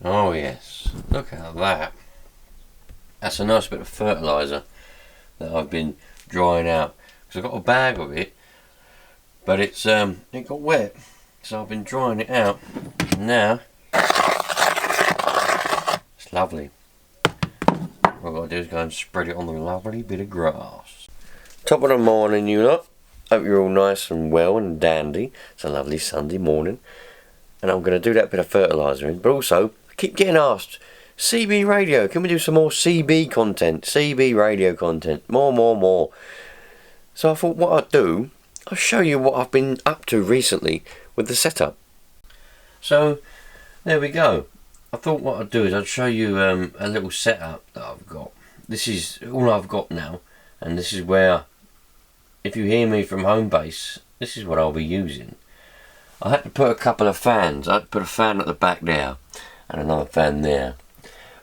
Oh yes, look at that. That's a nice bit of fertiliser that I've been drying out. Because I've got a bag of it, but it got wet. So I've been drying it out. And now, it's lovely. What I've got to do is go and spread it on the lovely bit of grass. Top of the morning, you lot. Hope you're all nice and well and dandy. It's a lovely Sunday morning. And I'm going to do that bit of fertiliser in. But also, I keep getting asked, CB radio, can we do some more CB content? CB radio content. More. So I thought what I'd do, I'll show you what I've been up to recently with the setup. So, there we go. I thought what I'd do is I'd show you a little setup that I've got. This is all I've got now. And this is where, if you hear me from home base, this is what I'll be using. I had to put a couple of fans. I had to put a fan at the back there and another fan there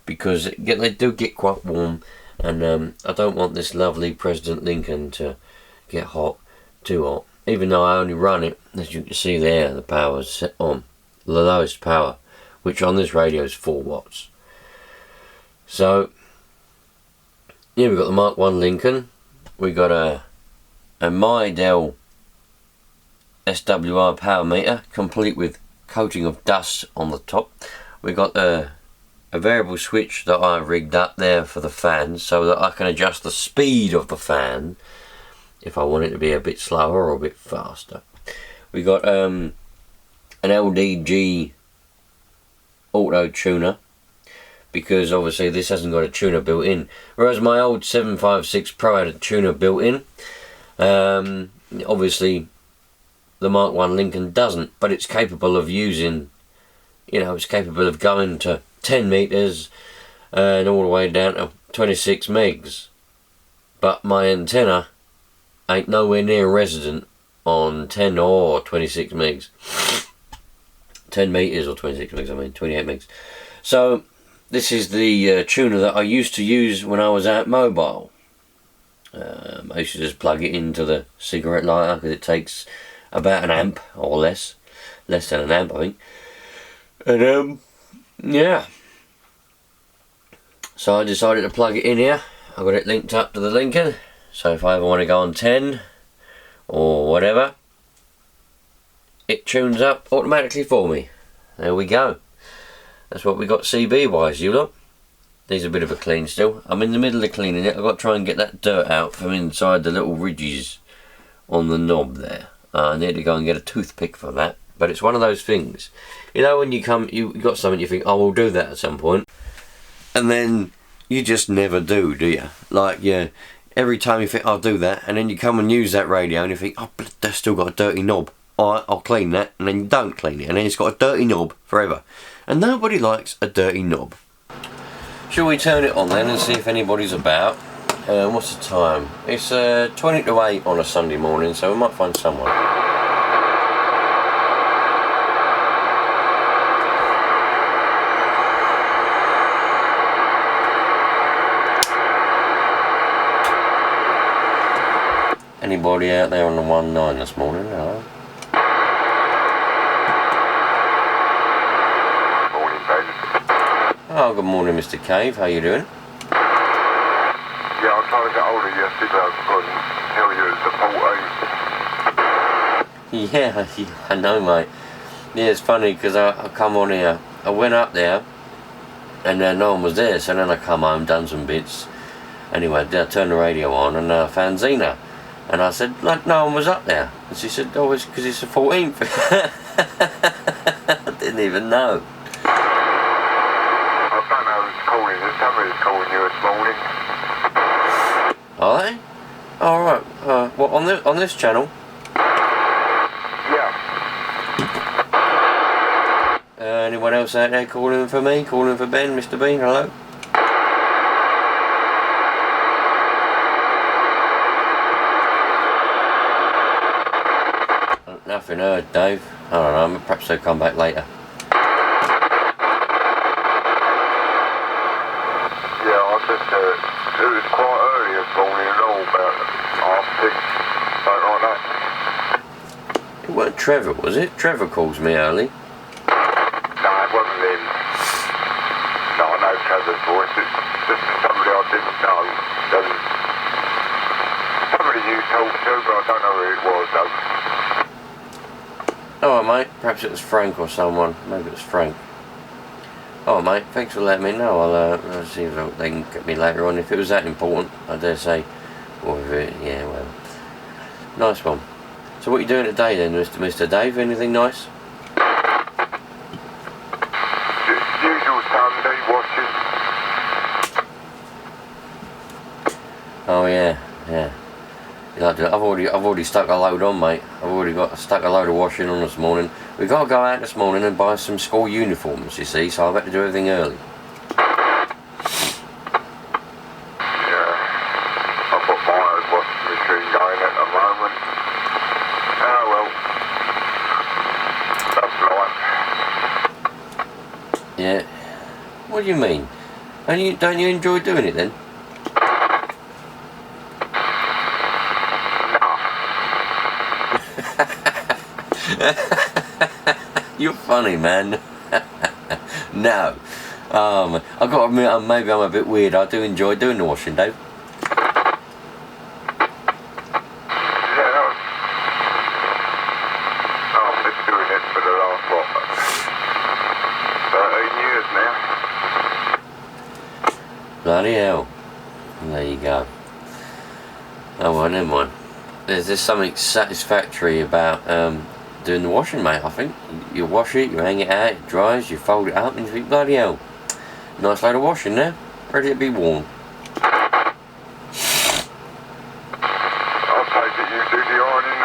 because they do get quite warm, and I don't want this lovely President Lincoln to get too hot. Even though I only run it, as you can see there, the power is set on the lowest power, which on this radio is 4 watts. So yeah, we've got the Mark 1 Lincoln. We got a Midel SWR power meter, complete with coating of dust on the top. We got a variable switch that I rigged up there for the fan, so that I can adjust the speed of the fan if I want it to be a bit slower or a bit faster. We got an LDG auto tuner, because obviously this hasn't got a tuner built in, whereas my old 756 Pro had a tuner built in. Obviously the Mark 1 Lincoln doesn't, but it's capable of using, it's capable of going to 10 meters and all the way down to 26 megs. But my antenna ain't nowhere near resident on 10 or 26 megs. 10 meters or 26 megs, I mean 28 megs. So this is the tuner that I used to use when I was out mobile. I used to just plug it into the cigarette lighter because it takes about an amp or less than an amp, I think. And yeah, so I decided to plug it in here. I got it linked up to the Lincoln, so if I ever want to go on 10 or whatever, it tunes up automatically for me. There we go. That's what we got CB wise, you lot. Needs a bit of a clean still. I'm in the middle of cleaning it. I've got to try and get that dirt out from inside the little ridges on the knob there. I need to go and get a toothpick for that. But it's one of those things. When you got something you think, oh, we'll do that at some point. And then you just never do you? Like, yeah, every time you think, I'll do that. And then you come and use that radio and you think, oh, but that's still got a dirty knob. Alright, I'll clean that. And then you don't clean it. And then it's got a dirty knob forever. And nobody likes a dirty knob. Shall we turn it on then and see if anybody's about? What's the time? It's 20 to 8 on a Sunday morning, so we might find someone. Anybody out there on the 1-9 this morning? Hello? Oh, good morning, Mr. Cave. How you doing? Yeah, I tried to get hold of you yesterday. I couldn't tell you it was the 14. Yeah, I know, mate. Yeah, it's funny because I come on here. I went up there and no one was there, so then I come home, done some bits. Anyway, I turned the radio on and I found Zena. And I said, like, no one was up there. And she said, oh, it's because it's the 14th. I didn't even know. Somebody's calling you this morning. Are they? Alright. What, on this channel? Yeah. Anyone else out there calling for me? Calling for Ben? Mr. Bean? Hello? Nothing heard, Dave. I don't know, perhaps they'll come back later. It was quite early this morning, about 6:30, something like that. It weren't Trevor, was it? Trevor calls me early. No, it wasn't him. perhaps it was Frank or someone. Maybe it was Frank. Oh mate, thanks for letting me know. I'll see if they can get me later on. If it was that important, I dare say. Or if it, yeah, well. Nice one. So what are you doing today then, Mr. Dave? Anything nice? Usual Sunday washing. Oh yeah. You like to, I've already stuck a load on, mate. I've already stuck a load of washing on this morning. We've got to go out this morning and buy some school uniforms, you see, so I've had to do everything early. Yeah. I've got my own washing machine going at the moment. Oh well. That's life. Yeah. What do you mean? Don't you enjoy doing it then? You're funny, man. No. I've got to admit, maybe I'm a bit weird. I do enjoy doing the washing, Dave. Yeah. I've been doing it for the last, 13 years now. Bloody hell. There you go. Oh well, never mind. There's something satisfactory about doing the washing, mate. I think you wash it, you hang it out, it dries, you fold it up, and you think, bloody hell, nice load of washing there, ready to be worn. I'll take it you do the ironing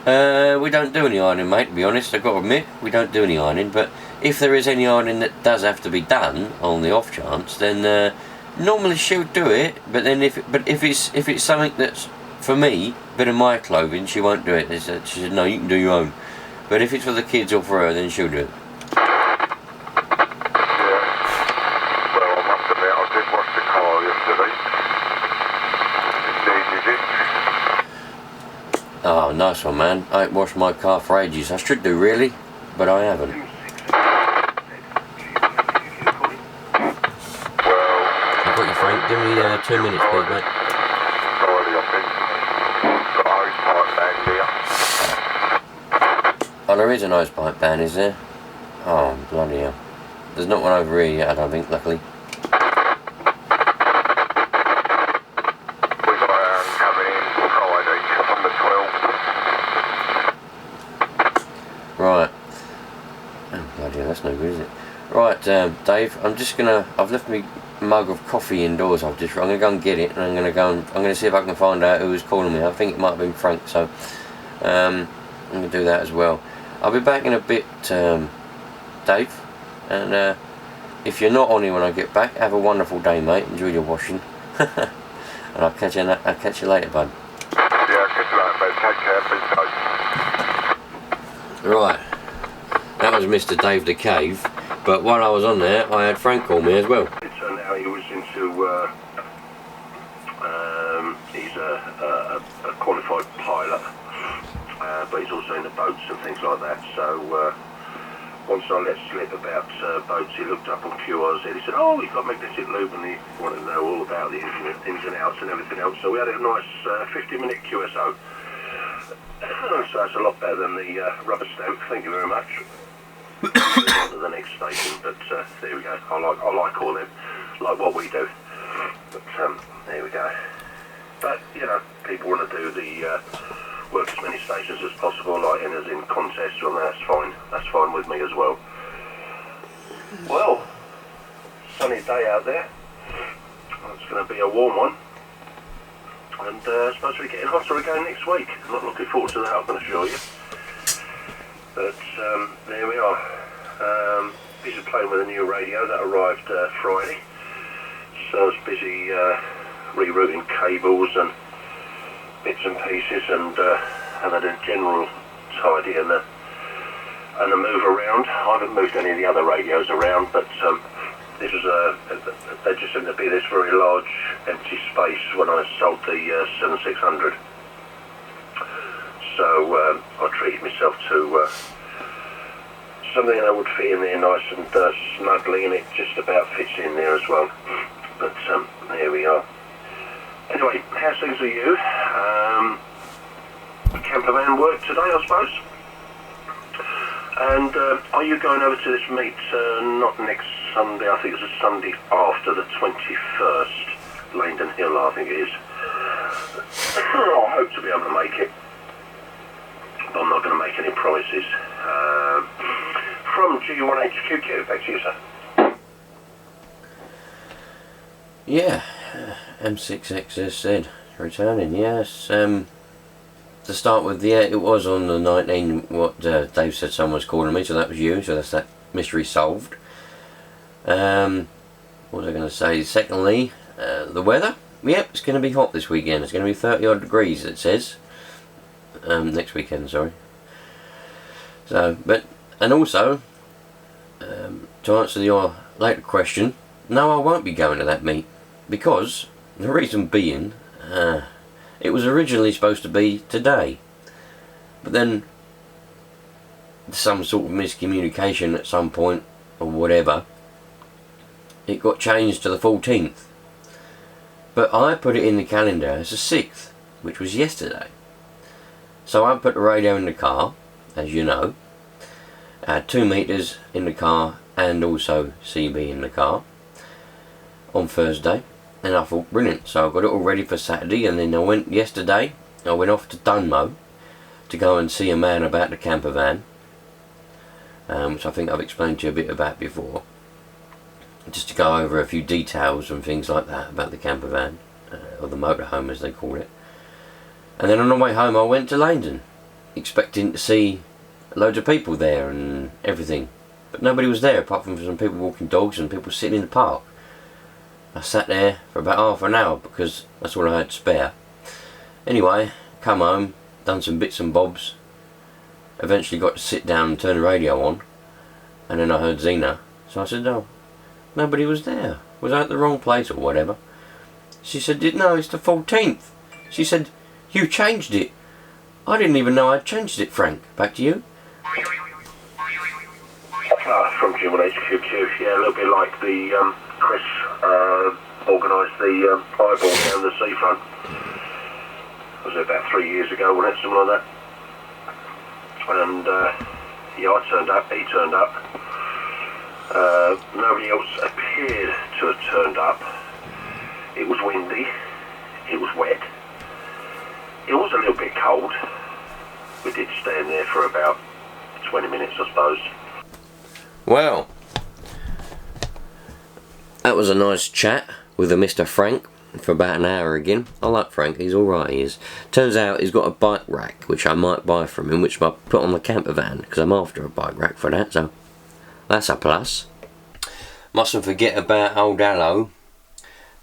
as well. We don't do any ironing, mate. To be honest, I've got to admit, we don't do any ironing. But if there is any ironing that does have to be done on the off chance, then normally she'll do it. But then if it's something that's for me, a bit of my clothing, she won't do it. She said, no, you can do your own. But if it's for the kids or for her, then she'll do it. Yeah. Well, I must admit, I did wash the car yesterday. It needed it. Oh, nice one, man. I ain't washed my car for ages. I should do, really, but I haven't. Well, I've got you, Frank. Give me 2 minutes, please, mate. sorry, I think got a hose pipe bag here. Oh, there is an hose pipe ban, is there? Oh, bloody hell. There's not one over here yet, I don't think, luckily. We got ours coming in Friday on the 12th. Right. Oh, bloody hell, that's no good, is it? Right, Dave, I've left me mug of coffee indoors. I'm gonna go and get it, and I'm gonna see if I can find out who was calling me. I think it might have been Frank, so I'm gonna do that as well. I'll be back in a bit, Dave, and if you're not on here when I get back, have a wonderful day, mate. Enjoy your washing, and I'll catch you later, bud. Yeah, catch you later, mate. Take care, be safe. Right, that was Mr. Dave the Cave, but while I was on there, I had Frank call me as well. So now he was into, he's a qualified pilot, but he's also into boats and things like that. So once I let slip about boats, he looked up on QRZ. He said, "Oh, he's got magnetic lube," and he wanted to know all about the ins and outs and everything else. So we had a nice 50-minute QSO. So that's a lot better than the rubber stamp. Thank you very much. On to the next station, but there we go. I like all them, like what we do. But there we go. But you know, people want to do the work as many stations as possible, like enters in contests, and that's fine. That's fine with me as well. Well, sunny day out there. It's going to be a warm one, and supposed to be getting hotter again next week. I'm not looking forward to that, I can assure you. But there we are. Busy playing with a new radio that arrived Friday. So I was busy rerouting cables and bits and pieces, and had a general tidy and a move around. I haven't moved any of the other radios around, but this was there just seemed to be this very large empty space when I sold the 7600. So I treated myself to something that would fit in there nice and snugly, and it just about fits in there as well. But there we are. Anyway, how's things with you? camper van work today, I suppose. And are you going over to this meet not next Sunday? I think it's a Sunday after the 21st, Langdon Hill, I think it is. I hope to be able to make it, but I'm not going to make any promises. From G1HQQ, back to you, sir. Yeah, M6XSZ returning, yes. To start with, yeah, it was on the 19, what Dave said someone was calling me, so that was you, so that's that mystery solved. What was I going to say? Secondly, the weather. Yep, it's going to be hot this weekend. It's going to be 30 odd degrees, it says. Next weekend, sorry. So, and also, to answer your later question, no, I won't be going to that meet, because the reason being, it was originally supposed to be today, but then some sort of miscommunication at some point or whatever, it got changed to the 14th. But I put it in the calendar as the 6th, which was yesterday. So I put the radio in the car, as you know. I had 2 meters in the car and also CB in the car on Thursday. And I thought, brilliant. So I got it all ready for Saturday, and then I went off to Dunmo to go and see a man about the camper van, which I think I've explained to you a bit about before. Just to go over a few details and things like that about the camper van, or the motorhome as they call it. And then on the way home I went to Langdon, expecting to see loads of people there and everything. But nobody was there apart from some people walking dogs and people sitting in the park. I sat there for about half an hour because that's all I had to spare. Anyway, come home, done some bits and bobs. Eventually got to sit down and turn the radio on. And then I heard Zena. So I said, oh, nobody was there. Was I at the wrong place or whatever? She said, no, it's the 14th. She said, you changed it. I didn't even know I'd changed it, Frank. Back to you. From G1HQQ, yeah, a little bit like the Chris organised the eyeball down the seafront. Was it about 3 years ago, wasn't it? Something like that. And yeah, I turned up, he turned up. Nobody else appeared to have turned up. It was windy, it was wet, it was a little bit cold. We did stand there for about 20 minutes, I suppose. Well, that was a nice chat with a Mr. Frank for about an hour again. I like Frank, he's alright, he is. Turns out he's got a bike rack which I might buy from him, which I put on the camper van, because I'm after a bike rack for that, so that's a plus. Mustn't forget about old aloe,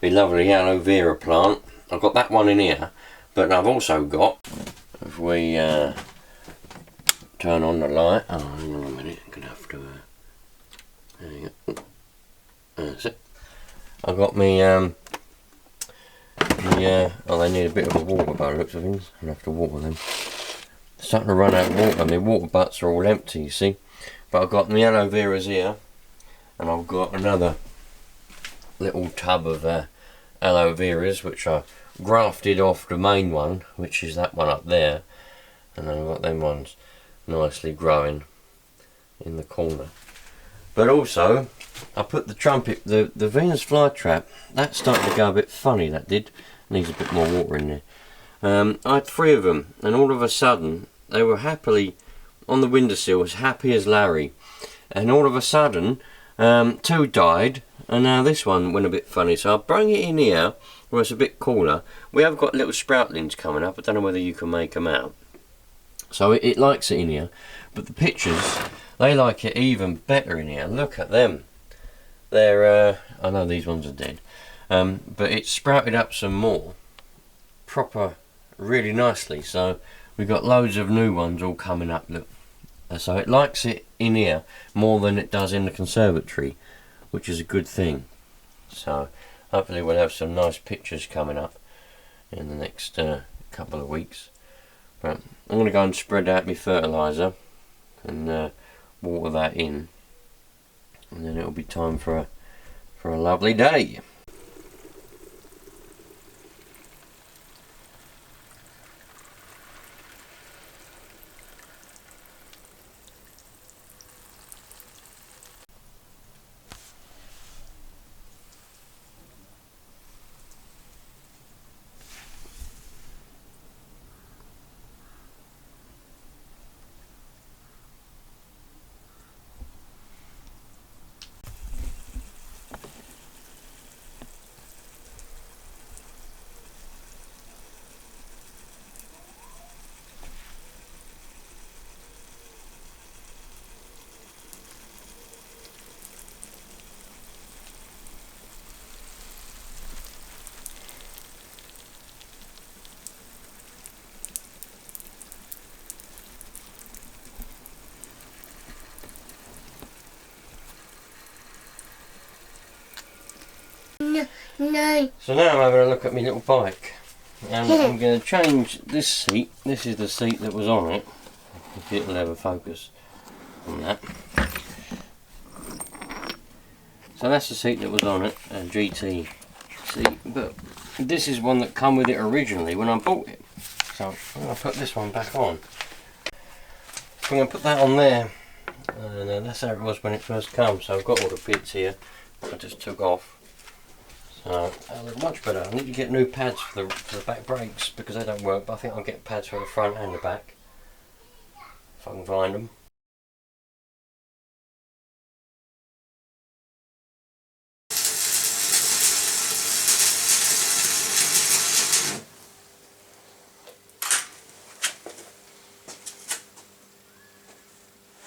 the lovely aloe vera plant. I've got that one in here, but I've also got, if we turn on the light, oh, hang on a minute, I'm going to have to, there you go, that's it. I've got me, oh, they need a bit of a water by the looks of things. I'm going to have to water them. Starting to run out of water, my water butts are all empty, you see. But I've got my aloe veras here, and I've got another little tub of aloe veras which I grafted off the main one, which is that one up there, and then I've got them ones nicely growing in the corner. But also I put the trumpet, the Venus flytrap, that's starting to go a bit funny, that did. Needs a bit more water in there. I had 3 of them, and all of a sudden they were happily on the windowsill, as happy as Larry, and all of a sudden 2 died, and now this one went a bit funny. So I'll bring it in here where it's a bit cooler. We have got little sproutlings coming up. I don't know whether you can make them out. So it likes it in here, but the pictures, they like it even better in here. Look at them. They're I know these ones are dead, but it's sprouted up some more proper really nicely. So we've got loads of new ones all coming up. Look, so it likes it in here more than it does in the conservatory, which is a good thing. So hopefully we'll have some nice pictures coming up in the next couple of weeks. But I'm going to go and spread out my fertiliser and water that in, and then it'll be time for a lovely day. No. So now I'm having a look at my little bike, and I'm going to change this seat. This is the seat that was on it, if it'll ever focus on that. So that's the seat that was on it, a GT seat, but this is one that come with it originally when I bought it. So I'm going to put this one back on. I'm going to put that on there, and that's how it was when it first came. So I've got all the bits here I just took off. So that'll look much better. I need to get new pads for the back brakes because they don't work, but I think I'll get pads for the front and the back if I can find them.